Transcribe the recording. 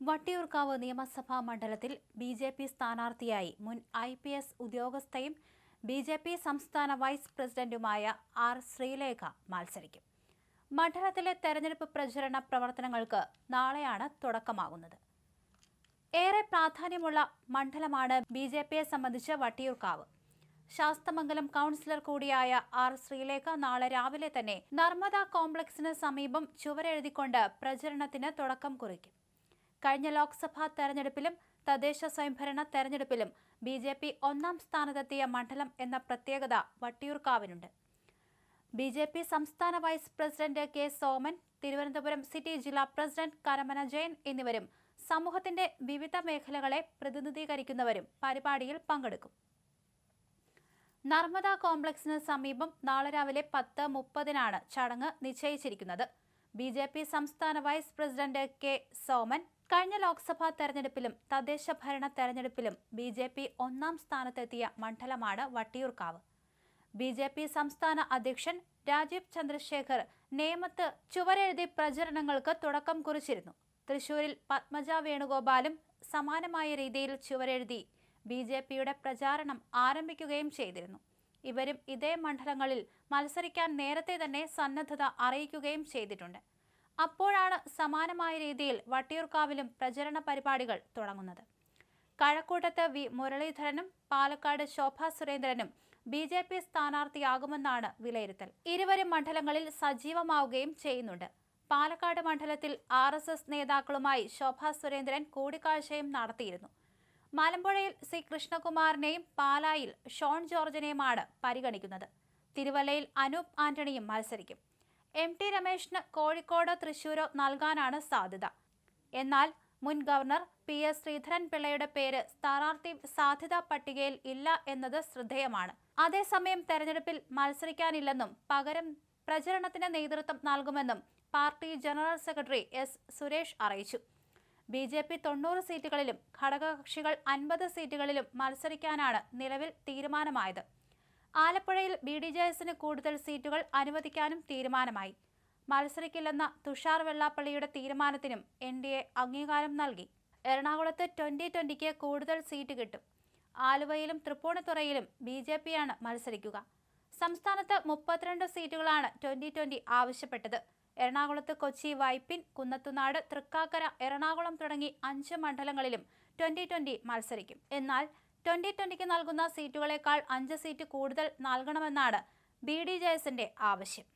വട്ടിയൂർക്കാവ് നിയമസഭാ മണ്ഡലത്തിൽ ബി.ജെ.പി. സ്ഥാനാർത്ഥിയായി മുൻ IPS ഉദ്യോഗസ്ഥയും ബി.ജെ.പി. സംസ്ഥാന വൈസ് പ്രസിഡന്റുമായ ആർ. ശ്രീലേഖ മത്സരിക്കും. മണ്ഡലത്തിലെ തെരഞ്ഞെടുപ്പ് പ്രചരണ പ്രവർത്തനങ്ങൾക്ക് നാളെയാണ് തുടക്കമാകുന്നത്. ഏറെ പ്രാധാന്യമുള്ള മണ്ഡലമാണ് ബി.ജെ.പിയെ സംബന്ധിച്ച് വട്ടിയൂർക്കാവ്. ശാസ്തമംഗലം കൗൺസിലർ കൂടിയായ ആർ. ശ്രീലേഖ നാളെ രാവിലെ തന്നെ നർമ്മദ കോംപ്ലക്സിന് സമീപം ചുവരെഴുതിക്കൊണ്ട് പ്രചരണത്തിന് തുടക്കം കുറിക്കും. കഴിഞ്ഞ ലോക്സഭാ തെരഞ്ഞെടുപ്പിലും തദ്ദേശ സ്വയംഭരണ തെരഞ്ഞെടുപ്പിലും ബി.ജെ.പി. ഒന്നാം സ്ഥാനത്തെത്തിയ മണ്ഡലം എന്ന പ്രത്യേകത വട്ടിയൂർക്കാവിനുണ്ട്. ബി.ജെ.പി. സംസ്ഥാന vice president K. Soman, Thiruvananthapuram city ജില്ലാ പ്രസിഡന്റ് കരമന ജയൻ എന്നിവരും സമൂഹത്തിന്റെ വിവിധ മേഖലകളെ പ്രതിനിധീകരിക്കുന്നവരും പരിപാടിയിൽ പങ്കെടുക്കും. നർമ്മദ കോംപ്ലക്സിന് സമീപം നാളെ രാവിലെ 10:30 ചടങ്ങ് നിശ്ചയിച്ചിരിക്കുന്നത്. ബി.ജെ.പി. സംസ്ഥാന വൈസ് പ്രസിഡന്റ് കെ. സോമൻ കഴിഞ്ഞ ലോക്സഭാ തെരഞ്ഞെടുപ്പിലും തദ്ദേശ ഭരണ തെരഞ്ഞെടുപ്പിലും ബി.ജെ.പി. ഒന്നാം സ്ഥാനത്തെത്തിയ മണ്ഡലമാണ് വട്ടിയൂർക്കാവ്. ബി.ജെ.പി. സംസ്ഥാന അധ്യക്ഷൻ രാജീവ് ചന്ദ്രശേഖർ നേമത്ത് ചുവരെഴുതി പ്രചരണങ്ങൾക്ക് തുടക്കം കുറിച്ചിരുന്നു. തൃശൂരിൽ പത്മജ വേണുഗോപാലും സമാനമായ രീതിയിൽ ചുവരെഴുതി ബി.ജെ.പിയുടെ പ്രചാരണം ആരംഭിക്കുകയും ചെയ്തിരുന്നു. ഇവരും ഇതേ മണ്ഡലങ്ങളിൽ മത്സരിക്കാൻ നേരത്തെ തന്നെ സന്നദ്ധത അറിയിക്കുകയും ചെയ്തിട്ടുണ്ട്. അപ്പോഴാണ് സമാനമായ രീതിയിൽ വട്ടിയൂർക്കാവിലും പ്രചരണ പരിപാടികൾ തുടങ്ങുന്നത്. കഴക്കൂട്ടത്ത് വി. മുരളീധരനും പാലക്കാട് ശോഭാ സുരേന്ദ്രനും ബി.ജെ.പി. സ്ഥാനാർത്ഥിയാകുമെന്നാണ് വിലയിരുത്തൽ. ഇരുവരും മണ്ഡലങ്ങളിൽ സജീവമാവുകയും ചെയ്യുന്നുണ്ട്. പാലക്കാട് മണ്ഡലത്തിൽ RSS നേതാക്കളുമായി ശോഭാ സുരേന്ദ്രൻ കൂടിക്കാഴ്ചയും നടത്തിയിരുന്നു. മലമ്പുഴയിൽ സി. കൃഷ്ണകുമാറിനെയും പാലായിൽ ഷോൺ ജോർജിനെയുമാണ് പരിഗണിക്കുന്നത്. തിരുവല്ലയിൽ അനൂപ് ആന്റണിയും മത്സരിക്കും. M.T. രമേശിന് കോഴിക്കോടോ തൃശൂരോ നൽകാനാണ് സാധ്യത. എന്നാൽ മുൻ ഗവർണർ P.S. ശ്രീധരൻപിള്ളയുടെ പേര് സ്ഥാനാർത്ഥി സാധ്യതാ പട്ടികയിൽ ഇല്ല എന്നത് ശ്രദ്ധേയമാണ്. അതേസമയം തെരഞ്ഞെടുപ്പിൽ മത്സരിക്കാനില്ലെന്നും പകരം പ്രചരണത്തിന് നേതൃത്വം നൽകുമെന്നും party general secretary S. Suresh അറിയിച്ചു. ബി.ജെ.പി. 90 സീറ്റുകളിലും ഘടകകക്ഷികൾ 50 സീറ്റുകളിലും മത്സരിക്കാനാണ് നിലവിൽ തീരുമാനമായത്. ആലപ്പുഴയിൽ BDJSന് കൂടുതൽ സീറ്റുകൾ അനുവദിക്കാനും തീരുമാനമായി. മത്സരിക്കില്ലെന്ന തുഷാർ വെള്ളാപ്പള്ളിയുടെ തീരുമാനത്തിനും NDA അംഗീകാരം നൽകി. എറണാകുളത്ത് 2020 കൂടുതൽ സീറ്റ് കിട്ടും. ആലുവയിലും തൃപ്പൂണിത്തുറയിലും ബി.ജെ.പിയാണ് മത്സരിക്കുക. സംസ്ഥാനത്ത് 32 സീറ്റുകളാണ് 2020 ആവശ്യപ്പെട്ടത്. എറണാകുളത്ത് കൊച്ചി, വൈപ്പിൻ, കുന്നത്തുനാട്, തൃക്കാക്കര, എറണാകുളം തുടങ്ങി 5 മണ്ഡലങ്ങളിലും 2020 മത്സരിക്കും. എന്നാൽ 2020 നൽകുന്ന സീറ്റുകളേക്കാൾ 5 സീറ്റ് കൂടുതൽ നൽകണമെന്നാണ് BDJSന്റെ ആവശ്യം.